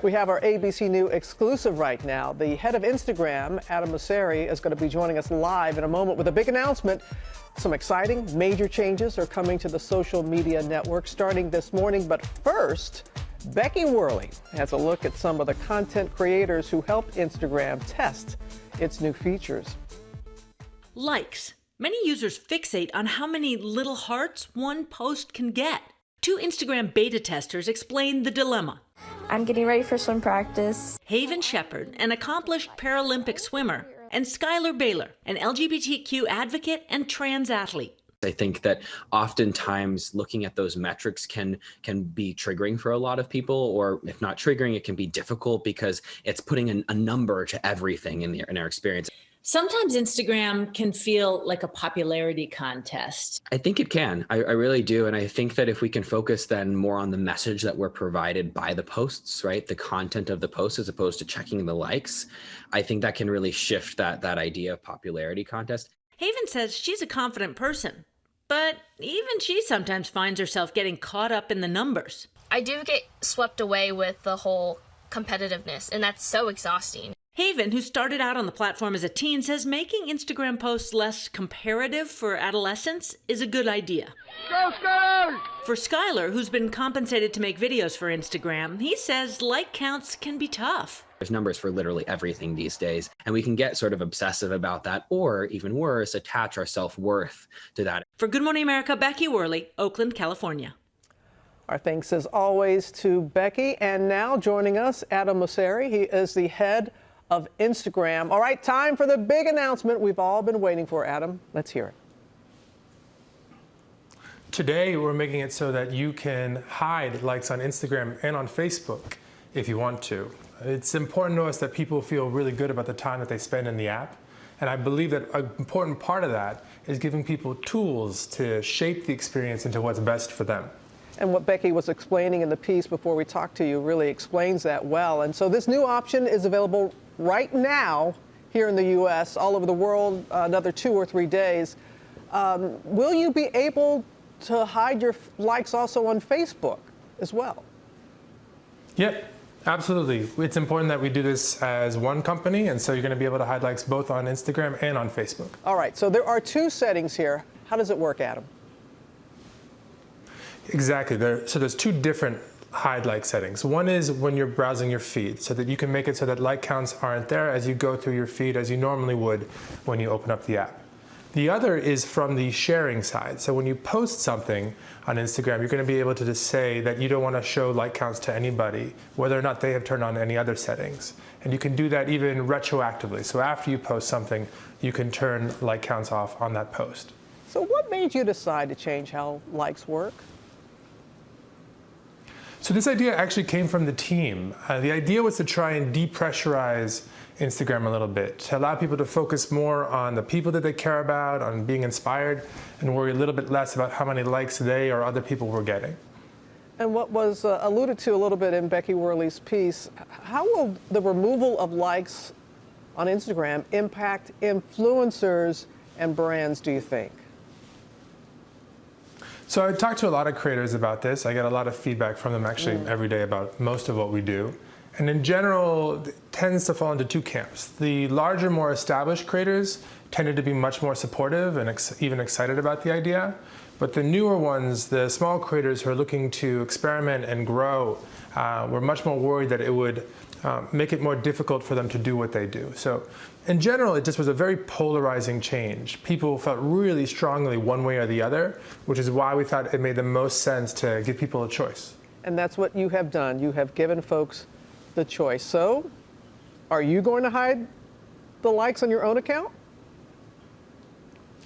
We have our ABC News exclusive right now. The head of Instagram, Adam Mosseri, is going to be joining us live in a moment with a big announcement. Some exciting major changes are coming to the social media network starting this morning. But first, Becky Worley has a look at some of the content creators who helped Instagram test its new features. Likes. Many users fixate on how many little hearts one post can get. Two Instagram beta testers explain the dilemma. I'm getting ready for swim practice. Haven Shepard, an accomplished Paralympic swimmer, and Skylar Baylor, an LGBTQ advocate and trans athlete. I think that oftentimes looking at those metrics can be triggering for a lot of people, or if not triggering, it can be difficult because it's putting a number to everything in our experience. Sometimes Instagram can feel like a popularity contest. I think it can. I really do. And I think that if we can focus then more on the message that we're provided by the posts, right? The content of the post as opposed to checking the likes, I think that can really shift that idea of popularity contest. Haven says she's a confident person, but even she sometimes finds herself getting caught up in the numbers. I do get swept away with the whole competitiveness, and that's so exhausting. Haven, who started out on the platform as a teen, says making Instagram posts less comparative for adolescents is a good idea. Go, Skylar! For Skylar, who's been compensated to make videos for Instagram, he says like counts can be tough. There's numbers for literally everything these days, and we can get sort of obsessive about that, or even worse, attach our self-worth to that. For Good Morning America, Becky Worley, Oakland, California. Our thanks as always to Becky. And now joining us, Adam Mosseri. He is the head of Instagram. All right, time for the big announcement we've all been waiting for, Adam. Let's hear it. Today, we're making it so that you can hide likes on Instagram and on Facebook if you want to. It's important to us that people feel really good about the time that they spend in the app. And I believe that an important part of that is giving people tools to shape the experience into what's best for them. And what Becky was explaining in the piece before we talked to you really explains that well. And so this new option is available right now here in the U.S., all over the world, another 2 or 3 days. Will you be able to hide your likes also on Facebook as well? Yep, absolutely. It's important that we do this as one company, and so you're going to be able to hide likes both on Instagram and on Facebook. All right, so there are 2 settings here. How does it work, Adam? Exactly. So there's 2 different hide like settings. One is when you're browsing your feed, so that you can make it so that like counts aren't there as you go through your feed as you normally would when you open up the app. The other is from the sharing side. So when you post something on Instagram, you're going to be able to just say that you don't want to show like counts to anybody, whether or not they have turned on any other settings. And you can do that even retroactively. So after you post something, you can turn like counts off on that post. So what made you decide to change how likes work? So this idea actually came from the team. The idea was to try and depressurize Instagram a little bit, to allow people to focus more on the people that they care about, on being inspired, and worry a little bit less about how many likes they or other people were getting. And what was alluded to a little bit in Becky Worley's piece, how will the removal of likes on Instagram impact influencers and brands, do you think? So I talked to a lot of creators about this. I get a lot of feedback from them actually every day about most of what we do. And in general, it tends to fall into 2 camps. The larger, more established creators tended to be much more supportive and even excited about the idea. But the newer ones, the small creators who are looking to experiment and grow, were much more worried that it would make it more difficult for them to do what they do. So in general, it just was a very polarizing change. People felt really strongly one way or the other, which is why we thought it made the most sense to give people a choice. And that's what you have done. You have given folks the choice. So are you going to hide the likes on your own account?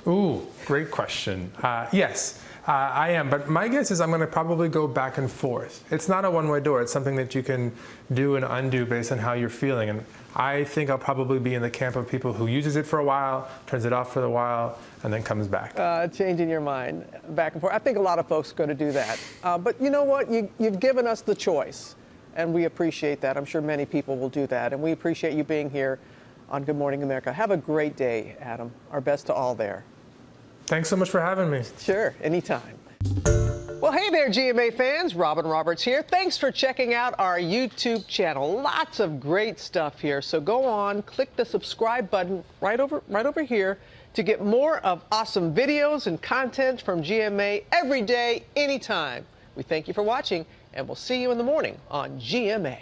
Ooh, great question. Yes, I am, but my guess is I'm going to probably go back and forth. It's not a one-way door. It's something that you can do and undo based on how you're feeling. And I think I'll probably be in the camp of people who uses it for a while, turns it off for a while, and then comes back. Changing your mind back and forth. I think a lot of folks are going to do that. But you know what? You've given us the choice, and we appreciate that. I'm sure many people will do that, and we appreciate you being here on Good Morning America. Have a great day, Adam. Our best to all there. Thanks so much for having me. Sure, anytime. Well, hey, Hey there, GMA fans. Robin Roberts here. Thanks for checking out our YouTube channel. Lots of great stuff here. So go on, click the subscribe button right over here to get more of awesome videos and content from GMA every day, anytime. We thank you for watching, and we'll see you in the morning on GMA.